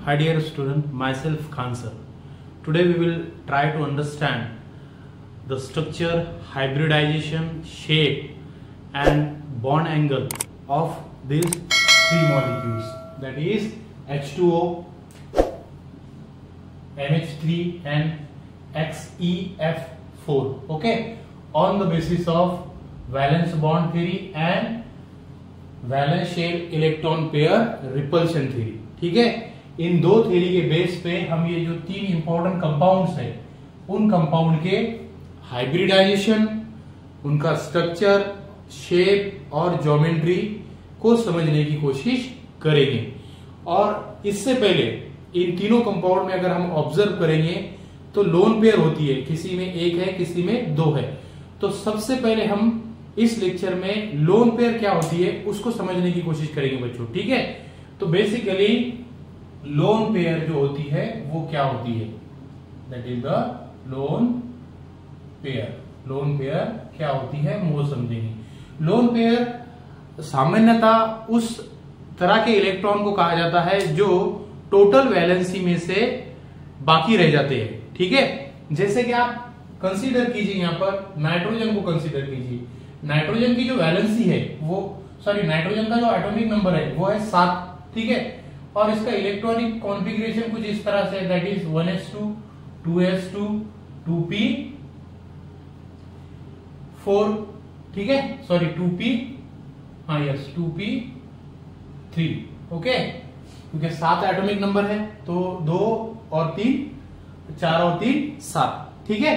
Hi dear student, myself Khan sir. Today we will try to understand the structure, hybridization, shape and bond angle of these three molecules, that is H2O, NH3 and XeF4, okay, on the basis of valence bond theory and valence shell electron pair repulsion theory. ठीक है, इन दो theory के base पे हम ये जो तीन important compounds है उन कंपाउंड के हाइब्रिडाइजेशन, उनका स्ट्रक्चर, शेप और ज्योमेट्री को समझने की कोशिश करेंगे. और इससे पहले इन तीनों कंपाउंड में अगर हम ऑब्जर्व करेंगे तो लोन पेयर होती है, किसी में एक है किसी में दो है. तो सबसे पहले हम इस लेक्चर में लोन पेयर क्या होती है उसको समझने की कोशिश करेंगे बच्चों. ठीक है, तो बेसिकली लोन पेयर जो होती है वो क्या होती है, that is the lone pair. Lone pair क्या होती है वो समझेंगे. लोन पेयर सामान्यतः उस तरह के इलेक्ट्रॉन को कहा जाता है जो टोटल वैलेंसी में से बाकी रह जाते हैं. ठीक है, जैसे कि आप कंसीडर कीजिए, यहां पर नाइट्रोजन को कंसीडर कीजिए. नाइट्रोजन की जो वैलेंसी है वो नाइट्रोजन का जो एटॉमिक नंबर है वो है 7. ठीक है, और इसका इलेक्ट्रॉनिक कॉन्फ़िगरेशन कुछ इस तरह से, that is 1s2 2s2 2p4. ठीक है, सॉरी 2p, हाँ यस 2p3. ओके, क्योंकि 7 एटॉमिक नंबर है तो 2 और 3 4 और 3 7. ठीक है,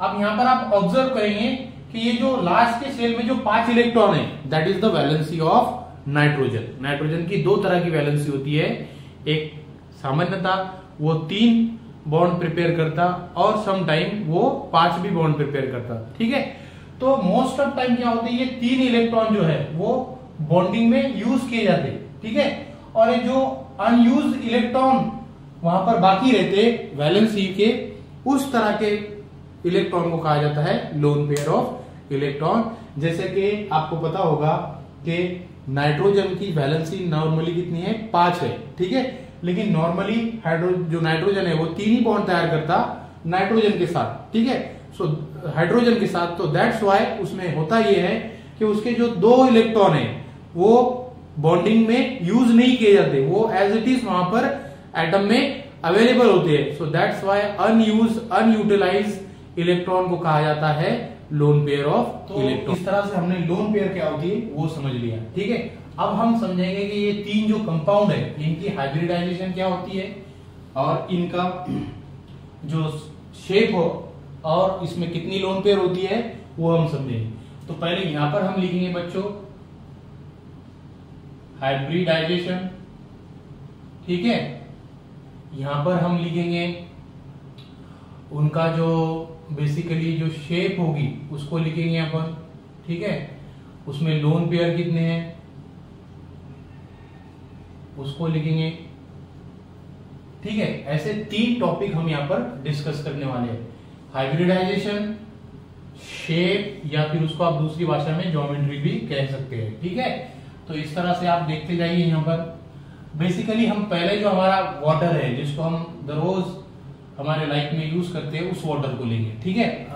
अब यहां पर आप ऑब्जर्व करेंगे कि ये जो लास्ट के सेल में जो 5 इलेक्ट्रॉन है that is the valency of nitrogen. Nitrogen की दो तरह की वैलेंसी होती है, एक सामान्यतः वो 3 बॉन्ड प्रिपेयर करता और सम टाइम वो 5 भी बॉन्ड प्रिपेयर करता. ठीक है, तो मोस्ट ऑफ टाइम क्या होता है, ये 3 इलेक्ट्रॉन जो है वो बॉन्डिंग में यूज किए जाते. ठीक है, और ये जो अनयूज इलेक्ट्रॉन वहां पर बाकी रहते वैलेंसी के, उस तरह के इलेक्ट्रॉन को कहा जाता है लोन पेयर ऑफ इलेक्ट्रॉन. जैसे कि आपको पता होगा कि नाइट्रोजन की वैलेंसी नॉर्मली कितनी है, 5 है. ठीक है, लेकिन नॉर्मली जो नाइट्रोजन है वो 3 ही बॉन्ड तैयार करता नाइट्रोजन के साथ. ठीक है, सो हाइड्रोजन के साथ. तो दैट्स व्हाई उसमें होता ये है कि उसके जो 2 इलेक्ट्रॉन है वो बॉन्डिंग में यूज नहीं किए जाते, वो एज इट इज वहां पर एटम में अवेलेबल होते हैं. So that's why unutilise electron को कहा जाता है लोन पेयर ऑफ इलेक्ट्रॉन. इस तरह से हमने लोन पेयर क्या होती है वो समझ लिया. ठीक है, अब हम समझेंगे कि ये 3 जो कंपाउंड है इनकी हाइब्रिडाइजेशन क्या होती है और इनका जो शेप हो और इसमें कितनी लोन पेयर होती है वो हम समझेंगे. तो पहले यहां पर हम लिखेंगे बच्चों हाइब्रिडाइजेशन. ठीक है, यहां पर हम लिखेंगे उनका जो बेसिकली जो शेप होगी उसको लिखेंगे यहां पर. ठीक है, उसमें लोन पेयर कितने हैं उसको लिखेंगे. ठीक है, ऐसे 3 टॉपिक हम यहां पर डिस्कस करने वाले हैं, हाइब्रिडाइजेशन, शेप या फिर उसको आप दूसरी भाषा में ज्योमेट्री भी कह सकते हैं. ठीक है, तो इस तरह से आप देखते जाइए. यहां पर बेसिकली हम पहले जो हमारा वाटर है जिसको हम रोज हमारे लाइफ में यूज करते हैं उस वाटर को लेंगे. ठीक है,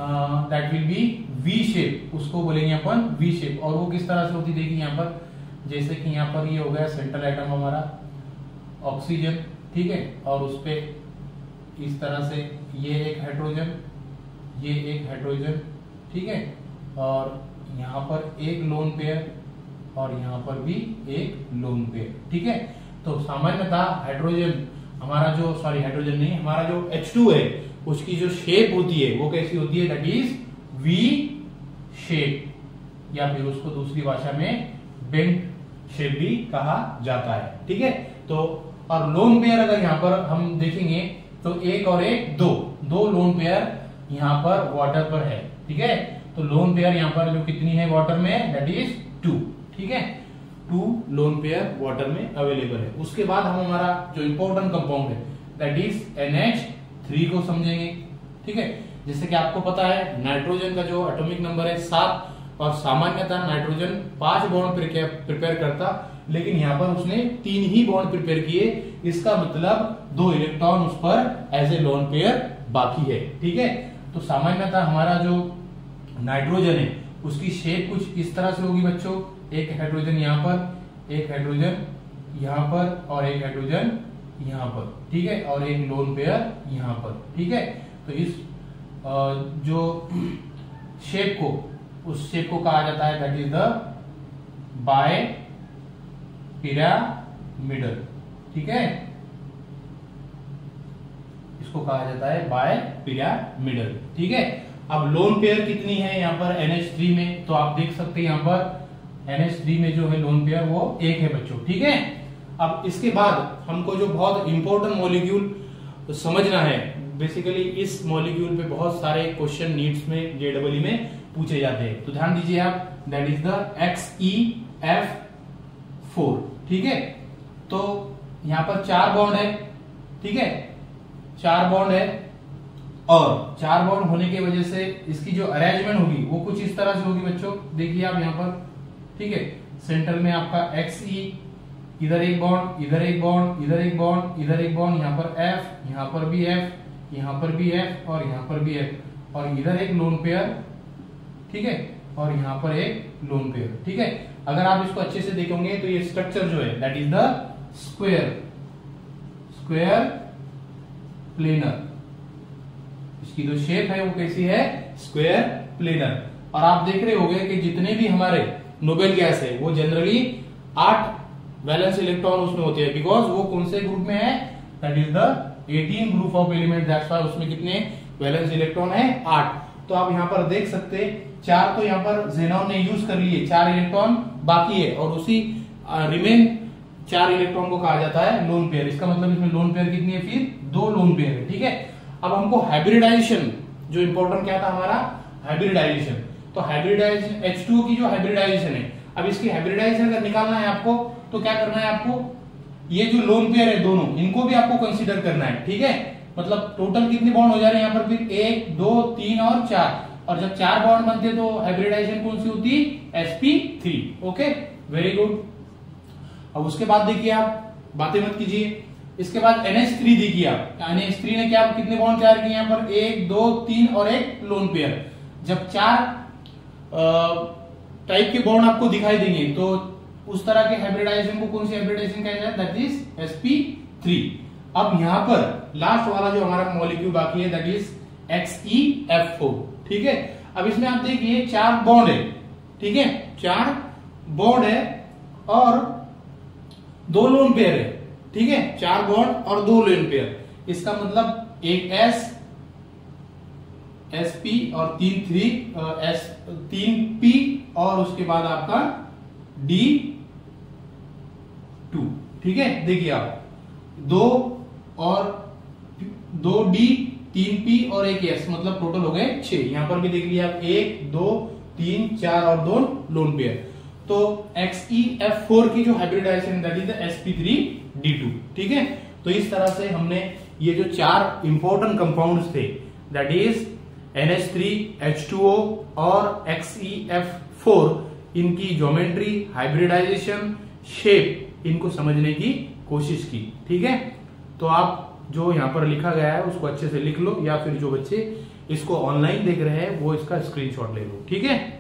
that will be V shape, उसको बोलेंगे अपन वी शेप. और वो किस तरह से होती देखिए यहां पर, जैसे कि यहां पर ये हो गया सेंट्रल एटम हमारा ऑक्सीजन. ठीक है, और उस पे इस तरह से ये एक हाइड्रोजन, ये एक हाइड्रोजन. ठीक है, और यहां पर एक लोन पेयर और यहां पर भी एक लोन पेयर. ठीक है, तो सामान्यतः हाइड्रोजन हमारा जो हाइड्रोजन नहीं, हमारा जो H2 है उसकी जो शेप होती है वो कैसी होती है, दैट इज V शेप, या फिर उसको दूसरी भाषा में बेंट शेप भी कहा जाता है. ठीक है, तो और लोन पेयर अगर यहां पर हम देखेंगे तो एक और एक दो लोन पेयर यहां पर वाटर पर है. ठीक है, तो लोन पेयर यहां पर जो कितनी है वाटर में, दैट इज 2. ठीक है, 2 लोन पेयर वाटर में अवेलेबल है. उसके बाद हम हमारा जो इंपॉर्टेंट कंपाउंड है दैट इज NH3 को समझेंगे. ठीक है, जैसे कि आपको पता है नाइट्रोजन का जो एटॉमिक नंबर है 7 और सामान्यतः नाइट्रोजन 5 बॉन्ड प्रिपेयर करता, लेकिन यहां पर उसने 3 ही बॉन्ड प्रिपेयर किए, इसका मतलब 2 इलेक्ट्रॉन उस पर एज ए लोन पेयर बाकी है। ठीक है, तो सामान्यतः हमारा जो नाइट्रोजन है उसकी शेप कुछ इस तरह से होगी बच्चों, एक हाइड्रोजन यहां पर, एक हाइड्रोजन यहां पर और एक हाइड्रोजन यहां पर। ठीक है, और एक लोन पेयर यहां पर। ठीक है, तो इस जो शेप को, उस शेप को कहा जाता है that is the bipyramidal. ठीक है, इसको कहा जाता है बाय पिरामिडल। ठीक है, अब लोन पेयर कितनी है यहाँ पर NH3 में, तो आप देख सकते हैं यहाँ पर NH3 में जो है लोन पेयर वो 1 है बच्चों। ठीक है, अब इसके बाद हमको जो बहुत इंपॉर्टेंट मॉलिक्यूल समझना है, बेसिकली इस मॉलिक्यूल पे बहुत सारे क्वेश्चन नीट्स में JEE में पूछे जाते हैं, तो ध्यान दीजिए आप, दैट इज द XeF4। ठीक है, तो यहां पर 4 बॉन्ड है। ठीक है, 4 बॉन्ड है, और 4 बॉन्ड होने की वजह से इसकी जो अरेंजमेंट होगी वो कुछ इस तरह से होगी बच्चों, देखिए आप यहां पर। ठीक है, सेंटर में आपका Xe, इधर एक बॉन्ड, इधर एक बॉन्ड, इधर एक बॉन्ड, इधर एक बॉन्ड, यहाँ पर F, यहाँ पर भी F, यहाँ पर भी F और यहाँ पर भी F, और इधर एक लोन पेयर। ठीक है, और यहाँ पर एक लोन पेयर। ठीक है, अगर आप इसको अच्छे से देखेंगे तो ये स्ट्रक्चर जो है that is the square planar. इसकी जो शेप है वो कैसी है, स्क्वायर प्लेनर। और आप देख रहे होंगे कि जितने भी हमारे नोबेल गैस है वो जनरली 8 वैलेंस इलेक्ट्रॉन उसमें होते हैं, बिकॉज वो कौन से ग्रुप में है, that is the 18 group of element, that's why उसमें कितने वैलेंस इलेक्ट्रॉन है, 8। तो आप यहाँ पर देख सकते 4 तो यहाँ पर ज़ेनॉन ने यूज कर लिए, 4 इलेक्ट्रॉन बाकी है, और उसी रिमेन 4 इलेक्ट्रॉन को कहा जाता है लोन पेयर। इसका मतलब इसमें लोन पेयर कितनी है, फिर 2 लोन पेयर है। ठीक है, अब हमको हाइब्रिडाइजेशन जो इंपॉर्टेंट क्या था हमारा, हाइब्रिडाइजेशन। तो हाइब्रिडाइजेशन H2O की जो हाइब्रिडाइजेशन है, अब इसकी हाइब्रिडाइजेशन अगर निकालना है आपको तो क्या करना है आपको, ये जो लोन पेयर है दोनों, इनको भी आपको कंसीडर करना है। ठीक है, मतलब टोटल कितने बॉन्ड हो जा रहे हैं यहाँ पर, फिर 1 2 3 और 4, और जब 4 बॉन्ड बनते तो हाइब्रिडाइजेशन कौन सी होती, sp3। Okay, very good. अब उसके बाद देखिए आप, बातें मत कीजिए, इसके बाद NH3 देखिए आप, NH3 ने क्या कितने बॉन्ड तैयार किए यहाँ पर, 1 2 3 और एक लोन पेयर। जब 4 टाइप के बॉन्ड आपको दिखाई देंगे तो उस तरह के हाइब्रिडाइजेशन को कौन सी हाइब्रिडाइजेशन कहा जाता है, दैट इज sp3। अब यहां पर लास्ट वाला जो हमारा मॉलिक्यूल बाकी है दैट इज XeF4। ठीक है, अब इसमें आप देखिए 4 बॉन्ड है। ठीक है, 4 बॉन्ड है और 2 लोन पेयर है। ठीक है, 4 बॉन्ड और 2 लोन पेयर, इसका मतलब एक sp और 3p और उसके बाद आपका D2। ठीक है, देखिए आप 2 और 2D 3p और एक s, मतलब टोटल हो गए 6। यहां पर भी देख लिया आप 1 2 3 4 और 2 लोन पेयर। तो XeF4 की जो हाइब्रिडाइजेशन दैट इज sp3d2। ठीक है, तो इस तरह से हमने ये जो 4 इंपॉर्टेंट कंपाउंड्स थे दैट इज NH3, H2O और XeF4, इनकी ज्योमेट्री, हाइब्रिडाइजेशन, शेप, इनको समझने की कोशिश की। ठीक है, तो आप जो यहाँ पर लिखा गया है उसको अच्छे से लिख लो, या फिर जो बच्चे इसको ऑनलाइन देख रहे हैं वो इसका स्क्रीनशॉट ले लो। ठीक है।